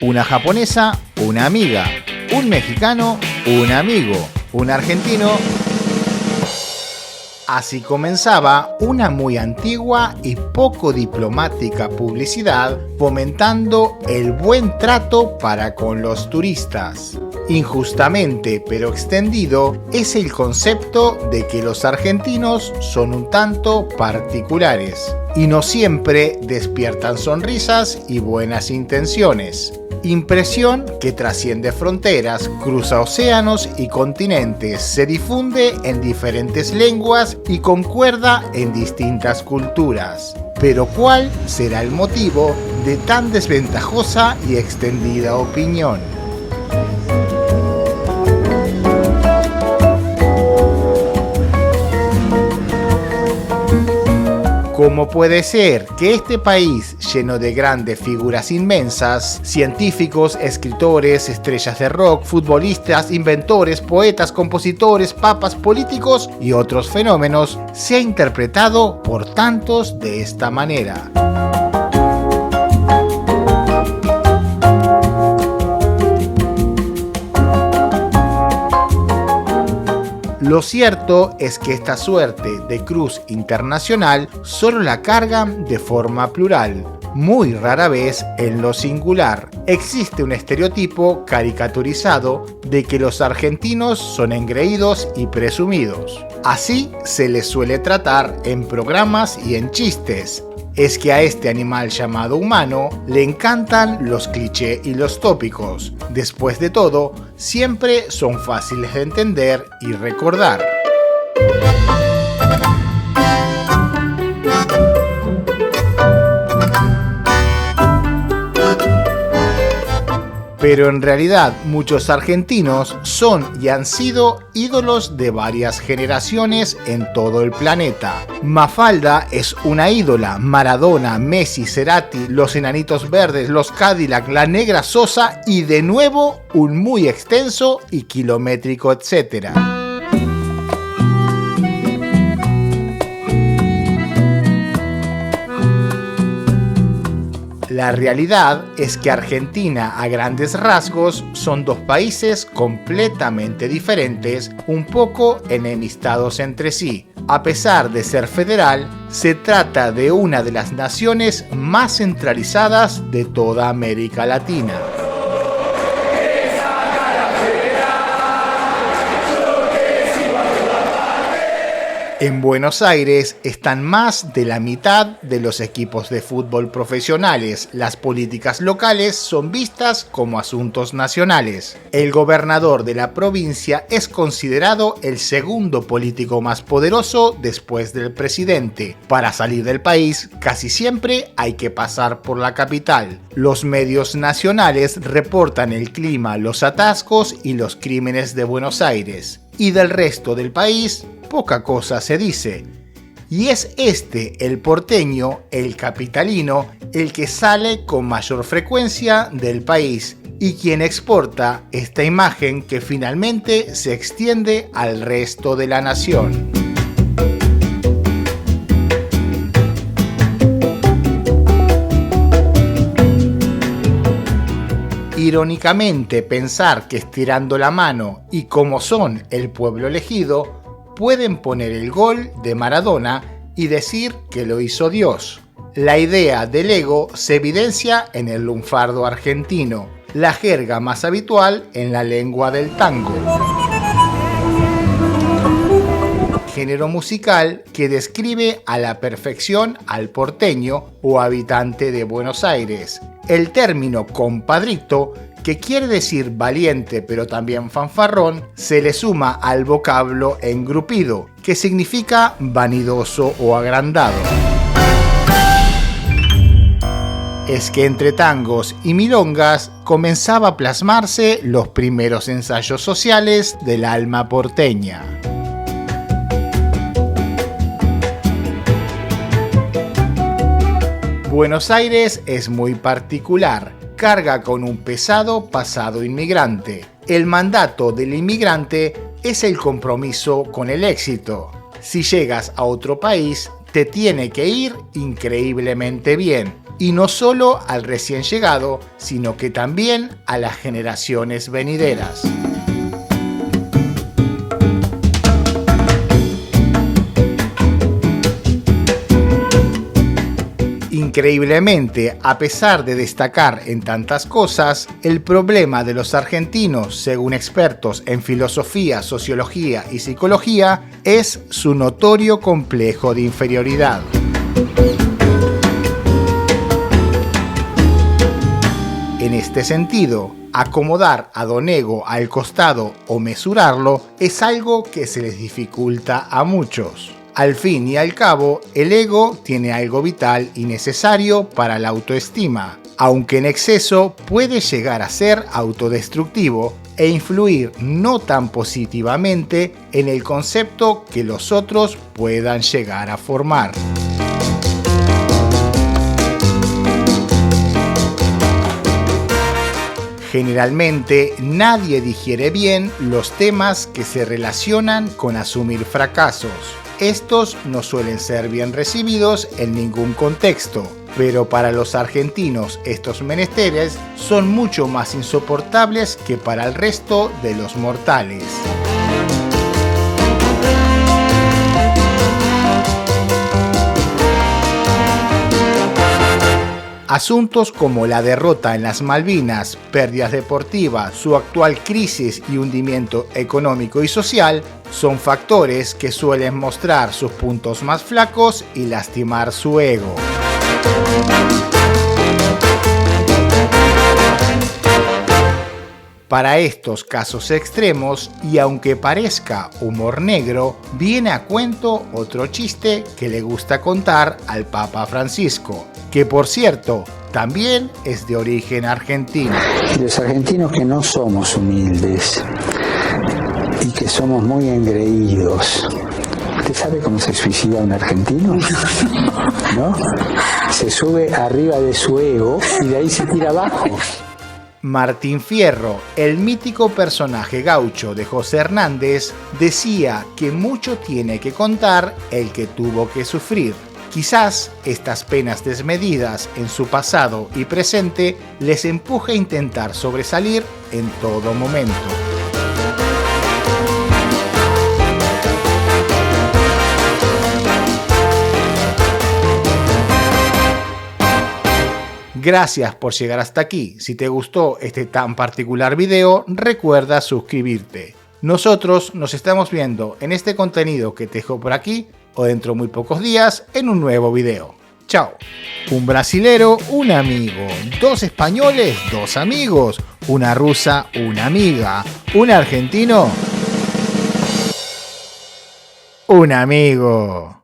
una japonesa, una amiga, un mexicano, un amigo, un argentino. Así comenzaba una muy antigua y poco diplomática publicidad fomentando el buen trato para con los turistas. Injustamente pero extendido es el concepto de que los argentinos son un tanto particulares y no siempre despiertan sonrisas y buenas intenciones. Impresión que trasciende fronteras, cruza océanos y continentes, se difunde en diferentes lenguas y concuerda en distintas culturas. Pero ¿cuál será el motivo de tan desventajosa y extendida opinión? ¿Cómo puede ser que este país, lleno de grandes figuras inmensas, científicos, escritores, estrellas de rock, futbolistas, inventores, poetas, compositores, papas, políticos y otros fenómenos, sea interpretado por tantos de esta manera? Lo cierto es que esta suerte de cruz internacional solo la cargan de forma plural, muy rara vez en lo singular. Existe un estereotipo caricaturizado de que los argentinos son engreídos y presumidos. Así se les suele tratar en programas y en chistes. Es que a este animal llamado humano le encantan los clichés y los tópicos. Después de todo, siempre son fáciles de entender y recordar. Pero en realidad muchos argentinos son y han sido ídolos de varias generaciones en todo el planeta. Mafalda es una ídola, Maradona, Messi, Cerati, los Enanitos Verdes, los Cadillac, la Negra Sosa y de nuevo un muy extenso y kilométrico etcétera. La realidad es que Argentina, a grandes rasgos, son dos países completamente diferentes, un poco enemistados entre sí. A pesar de ser federal, se trata de una de las naciones más centralizadas de toda América Latina. En Buenos Aires están más de la mitad de los equipos de fútbol profesionales. Las políticas locales son vistas como asuntos nacionales. El gobernador de la provincia es considerado el segundo político más poderoso después del presidente. Para salir del país, casi siempre hay que pasar por la capital. Los medios nacionales reportan el clima, los atascos y los crímenes de Buenos Aires. Y del resto del país, poca cosa se dice. Y es este, el porteño, el capitalino, el que sale con mayor frecuencia del país y quien exporta esta imagen que finalmente se extiende al resto de la nación. Irónicamente, pensar que estirando la mano y como son el pueblo elegido, pueden poner el gol de Maradona y decir que lo hizo Dios. La idea del ego se evidencia en el lunfardo argentino, la jerga más habitual en la lengua del tango. Género musical que describe a la perfección al porteño o habitante de Buenos Aires. El término compadrito, que quiere decir valiente pero también fanfarrón, se le suma al vocablo engrupido, que significa vanidoso o agrandado. Es que entre tangos y milongas comenzaba a plasmarse los primeros ensayos sociales del alma porteña. Buenos Aires es muy particular, carga con un pesado pasado inmigrante. El mandato del inmigrante es el compromiso con el éxito. Si llegas a otro país, te tiene que ir increíblemente bien. y no solo al recién llegado, sino que también a las generaciones venideras. Increíblemente, a pesar de destacar en tantas cosas, el problema de los argentinos, según expertos en filosofía, sociología y psicología, es su notorio complejo de inferioridad. En este sentido, acomodar a Don Ego al costado o mesurarlo es algo que se les dificulta a muchos. Al fin y al cabo, el ego tiene algo vital y necesario para la autoestima, aunque en exceso puede llegar a ser autodestructivo e influir no tan positivamente en el concepto que los otros puedan llegar a formar. Generalmente, nadie digiere bien los temas que se relacionan con asumir fracasos. Estos no suelen ser bien recibidos en ningún contexto, pero para los argentinos estos menesteres son mucho más insoportables que para el resto de los mortales. Asuntos como la derrota en las Malvinas, pérdidas deportivas, su actual crisis y hundimiento económico y social son factores que suelen mostrar sus puntos más flacos y lastimar su ego. Para estos casos extremos, y aunque parezca humor negro, viene a cuento otro chiste que le gusta contar al Papa Francisco, que por cierto, también es de origen argentino. Los argentinos que no somos humildes y que somos muy engreídos. ¿Usted sabe cómo se suicida un argentino? ¿No? Se sube arriba de su ego y de ahí se tira abajo. Martín Fierro, el mítico personaje gaucho de José Hernández, decía que mucho tiene que contar el que tuvo que sufrir. Quizás estas penas desmedidas en su pasado y presente les empuje a intentar sobresalir en todo momento. Gracias por llegar hasta aquí. Si te gustó este tan particular video, recuerda suscribirte. Nosotros nos estamos viendo en este contenido que te dejo por aquí o dentro de muy pocos días en un nuevo video. Chao. Un brasilero, un amigo. Dos españoles, dos amigos. Una rusa, una amiga. Un argentino, un amigo.